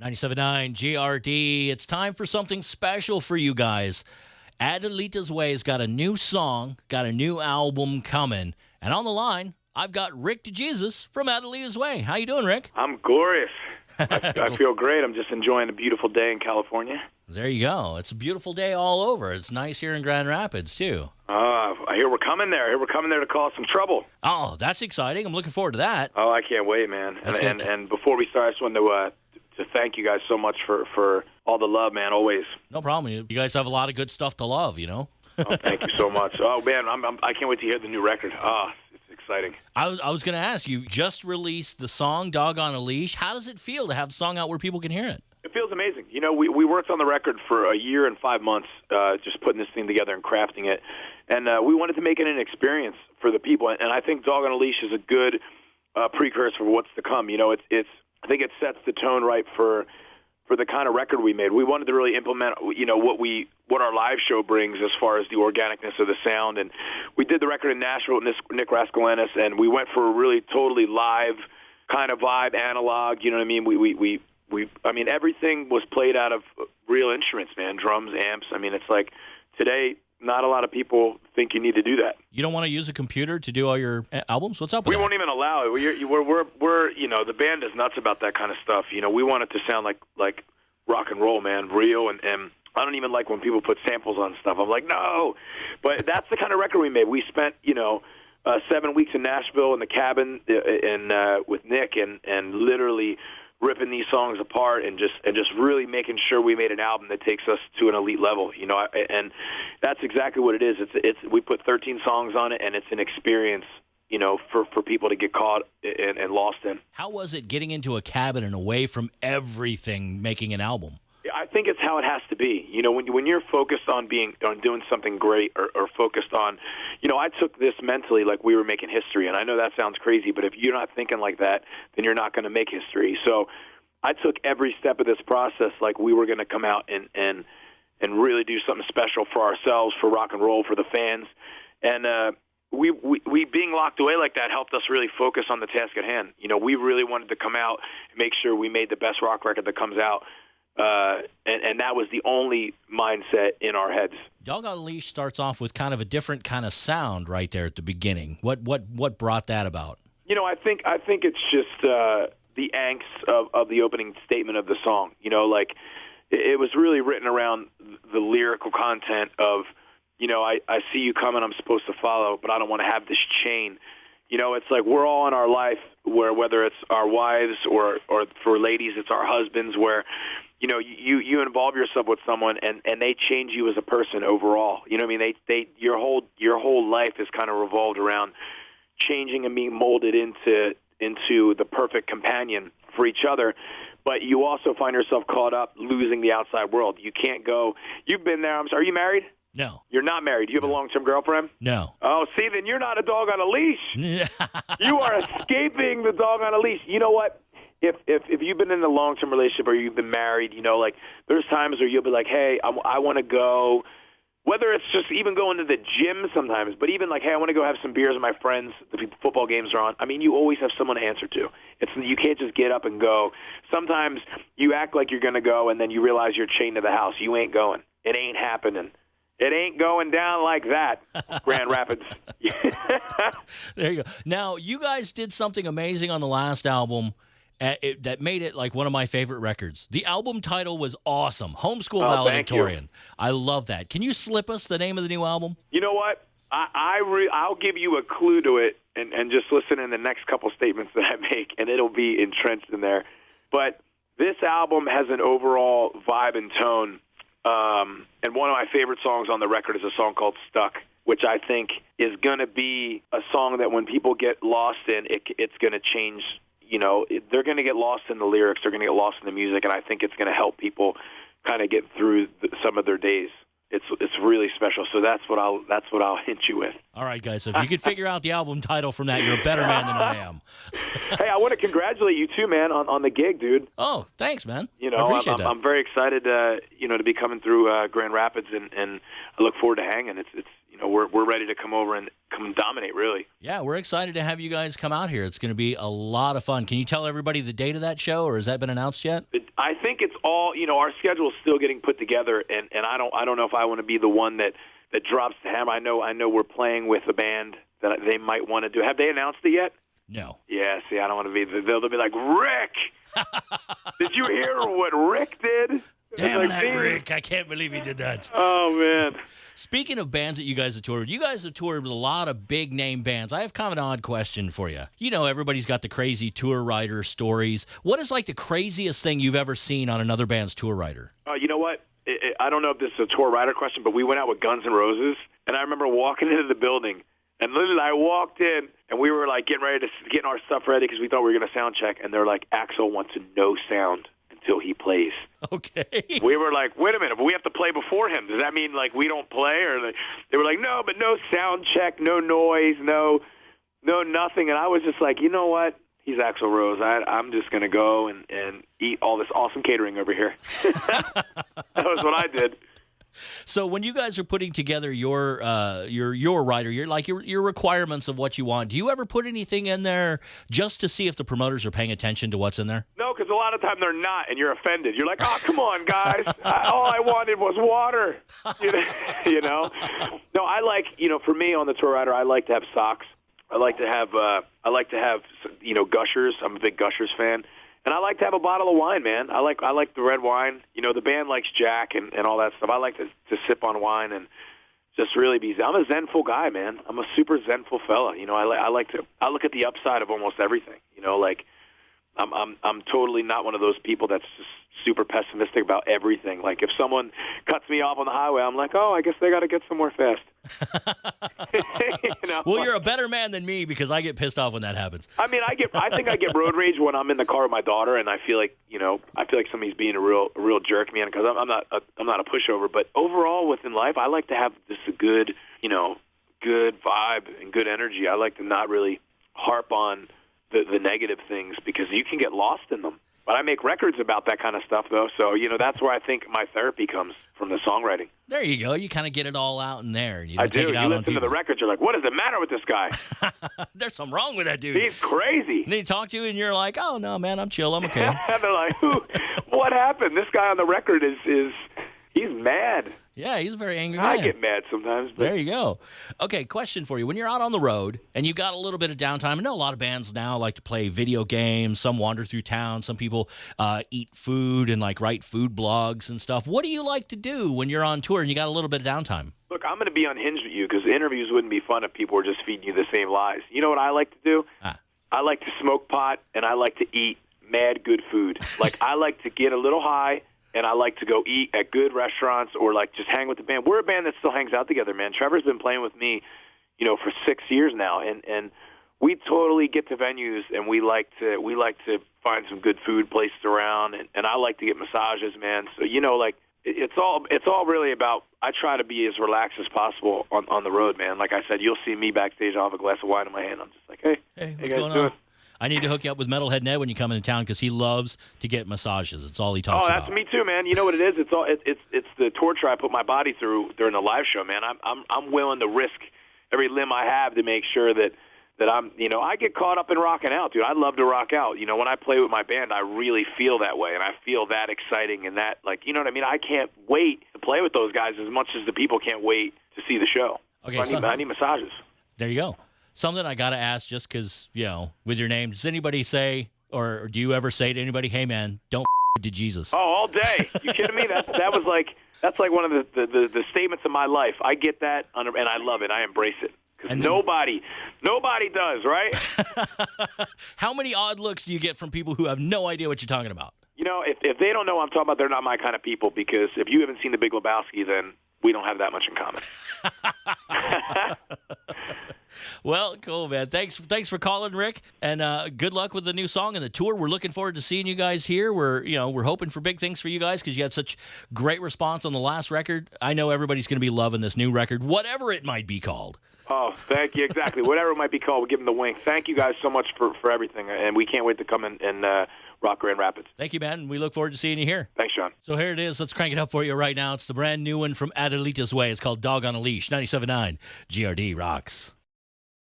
97.9 GRD. It's time for something special for you guys. Adelitas Way's got a new song, got a new album coming. And on the line, I've got Rick DeJesus from Adelitas Way. How you doing, Rick? I'm glorious. I feel great. I'm just enjoying a beautiful day in California. There you go. It's a beautiful day all over. It's nice here in Grand Rapids, too. I hear we're coming there. We're coming there to cause some trouble. Oh, that's exciting. I'm looking forward to that. Oh, I can't wait, man. And before we start, I just wanted to thank you guys so much for all the love, man, always. No problem. You guys have a lot of good stuff to love, you know? Oh, thank you so much. Oh, man, I can't wait to hear the new record. It's exciting. I was going to ask, you just released the song, Dog on a Leash. How does it feel to have the song out where people can hear it? It feels amazing. You know, we worked on the record for a year and 5 months, just putting this thing together and crafting it. And we wanted to make it an experience for the people. And I think Dog on a Leash is a good precursor for what's to come. You know, I think it sets the tone right for the kind of record we made. We wanted to really implement, you know, what our live show brings as far as the organicness of the sound. And we did the record in Nashville with Nick Raskulenis, and we went for a really totally live kind of vibe, analog. You know what I mean? I mean, everything was played out of real instruments, man, drums, amps. I mean, it's like today, not a lot of people think you need to do that. You don't want to use a computer to do all your albums? What's up with that? We won't even allow it. We're you know, the band is nuts about that kind of stuff. You know, we want it to sound like rock and roll, man, real. And I don't even like when people put samples on stuff. I'm like, no. But that's the kind of record we made. We spent, you know, 7 weeks in Nashville in the cabin with Nick and literally ripping these songs apart and just really making sure we made an album that takes us to an elite level, you know. And that's exactly what it is. It's we put 13 songs on it, and it's an experience, you know, for people to get caught and lost in. How was it getting into a cabin and away from everything, making an album? I think it's how it has to be. You know, when you're focused on doing something great or focused on, you know, I took this mentally like we were making history. And I know that sounds crazy, but if you're not thinking like that, then you're not going to make history. So I took every step of this process like we were going to come out and really do something special for ourselves, for rock and roll, for the fans. And we being locked away like that helped us really focus on the task at hand. You know, we really wanted to come out and make sure we made the best rock record that comes out. And that was the only mindset in our heads. Dog on a Leash starts off with kind of a different kind of sound right there at the beginning. What brought that about? You know, I think it's just the angst of the opening statement of the song. You know, like it was really written around the lyrical content of, you know, I see you coming, I'm supposed to follow, but I don't want to have this chain. You know, it's like we're all in our life where whether it's our wives or for ladies, it's our husbands where, you know, you involve yourself with someone and they change you as a person overall. You know what I mean? Your whole life is kind of revolved around changing and being molded into the perfect companion for each other. But you also find yourself caught up losing the outside world. You can't go. You've been there. I'm sorry. Are you married? No. You're not married. Do you have a long-term girlfriend? No. Oh, see, then you're not a dog on a leash. You are escaping the dog on a leash. You know what? If you've been in a long-term relationship or you've been married, you know, like there's times where you'll be like, hey, I want to go, whether it's just even going to the gym sometimes, but even like, hey, I want to go have some beers with my friends. The football games are on. I mean, you always have someone to answer to. You can't just get up and go. Sometimes you act like you're going to go, and then you realize you're chained to the house. You ain't going. It ain't happening. It ain't going down like that, Grand Rapids. There you go. Now, you guys did something amazing on the last album that made it like one of my favorite records. The album title was awesome, Homeschool Valedictorian. I love that. Can you slip us the name of the new album? You know what? I'll give you a clue to it, and just listen in the next couple statements that I make, and it'll be entrenched in there. But this album has an overall vibe and tone. And one of my favorite songs on the record is a song called Stuck, which I think is going to be a song that when people get lost in, it's going to change. You know, they're going to get lost in the lyrics. They're going to get lost in the music, and I think it's going to help people kind of get through some of their days. It's really special. So that's what I'll hint you with. All right, guys. So if you could figure out the album title from that, you're a better man than I am. Hey, I want to congratulate you too, man, on the gig, dude. Oh, thanks, man. You know, I appreciate that. I'm very excited, to be coming through Grand Rapids, and I look forward to hanging. It's you know, we're ready to come over and come dominate, really. Yeah, we're excited to have you guys come out here. It's going to be a lot of fun. Can you tell everybody the date of that show, or has that been announced yet? I think it's all, our schedule is still getting put together, and I don't know if I want to be the one that drops the hammer. I know we're playing with a band that they might want to do. Have they announced it yet? No. Yeah, see, I don't want to be. They'll be like, Rick, did you hear what Rick did? Damn like, that Rick. I can't believe he did that. Oh, man. Speaking of bands that you guys have toured with a lot of big-name bands. I have kind of an odd question for you. Everybody's got the crazy tour rider stories. What is, like, the craziest thing you've ever seen on another band's tour rider? You know what? I don't know if this is a tour rider question, but we went out with Guns N' Roses, and I remember walking into the building, and literally I walked in, and we were, like, getting our stuff ready because we thought we were going to sound check, and they're like, Axl wants no sound until he plays. Okay. We were like, wait a minute, but we have to play before him. Does that mean, like, we don't play? Or they were like, no, but no sound check, no noise, no nothing. And I was just like, you know what? He's Axl Rose. I'm just going to go and eat all this awesome catering over here. That was what I did. So when you guys are putting together your rider, your requirements of what you want, do you ever put anything in there just to see if the promoters are paying attention to what's in there? No, because a lot of time they're not, and you're offended. You're like, oh, come on, guys. All I wanted was water. You know? No, I like, for me on the tour rider, I like to have socks. I like to have Gushers. I'm a big Gushers fan. And I like to have a bottle of wine, man. I like the red wine. The band likes Jack and all that stuff. I like to sip on wine and just really be. I'm a zenful guy, man. I'm a super zenful fella. I look at the upside of almost everything. Like I'm totally not one of those people that's just super pessimistic about everything. Like if someone cuts me off on the highway, I'm like, oh, I guess they got to get somewhere fast. Well, you're a better man than me because I get pissed off when that happens. I mean, I think I get road rage when I'm in the car with my daughter, and I feel like somebody's being a real jerk, man. Because I'm not a pushover. But overall, within life, I like to have just a good vibe and good energy. I like to not really harp on the negative things because you can get lost in them. But I make records about that kind of stuff, though. So, that's where I think my therapy comes from, the songwriting. There you go. You kind of get it all out in there. I do. You listen to the records, you're like, what is the matter with this guy? There's something wrong with that dude. He's crazy. And then he talk to you, and you're like, oh, no, man, I'm chill. I'm okay. And they're like, what happened? This guy on the record he's mad. Yeah, he's a very angry man. I get mad sometimes. But... There you go. Okay, question for you. When you're out on the road and you've got a little bit of downtime, I know a lot of bands now like to play video games. Some wander through town. Some people eat food and write food blogs and stuff. What do you like to do when you're on tour and you got a little bit of downtime? Look, I'm going to be unhinged with you because interviews wouldn't be fun if people were just feeding you the same lies. You know what I like to do? I like to smoke pot and I like to eat mad good food. I like to get a little high. And I like to go eat at good restaurants or just hang with the band. We're a band that still hangs out together, man. Trevor's been playing with me, for 6 years now, and we totally get to venues and we like to find some good food places around, and I like to get massages, man. So it's all really about. I try to be as relaxed as possible on the road, man. Like I said, you'll see me backstage. I'll have a glass of wine in my hand. I'm just like, hey what's guys going on? I need to hook you up with Metalhead Ned when you come into town because he loves to get massages. It's all he talks about. Oh, that's me too, man. You know what it is? It's the torture I put my body through during the live show, man. I'm willing to risk every limb I have to make sure that I'm, I get caught up in rocking out, dude. I love to rock out. When I play with my band, I really feel that way, and I feel that exciting and that, you know what I mean? I can't wait to play with those guys as much as the people can't wait to see the show. Okay, so I need massages. There you go. Something I got to ask just because, with your name, does anybody say, or do you ever say to anybody, hey, man, don't with DeJesus? Oh, all day. You kidding me? That's one of the statements of my life. I get that, and I love it. I embrace it. Because nobody does, right? How many odd looks do you get from people who have no idea what you're talking about? If they don't know what I'm talking about, they're not my kind of people, because if you haven't seen The Big Lebowski, then we don't have that much in common. Well, cool, man. Thanks for calling, Rick, and good luck with the new song and the tour. We're looking forward to seeing you guys here. We're hoping for big things for you guys because you had such great response on the last record. I know everybody's going to be loving this new record, whatever it might be called. Oh, thank you. Exactly. Whatever it might be called, we'll give them the wink. Thank you guys so much for everything, and we can't wait to come and rock Grand Rapids. Thank you, man. We look forward to seeing you here. Thanks, Sean. So here it is. Let's crank it up for you right now. It's the brand new one from Adelitas Way. It's called Dog on a Leash. 97.9 GRD rocks.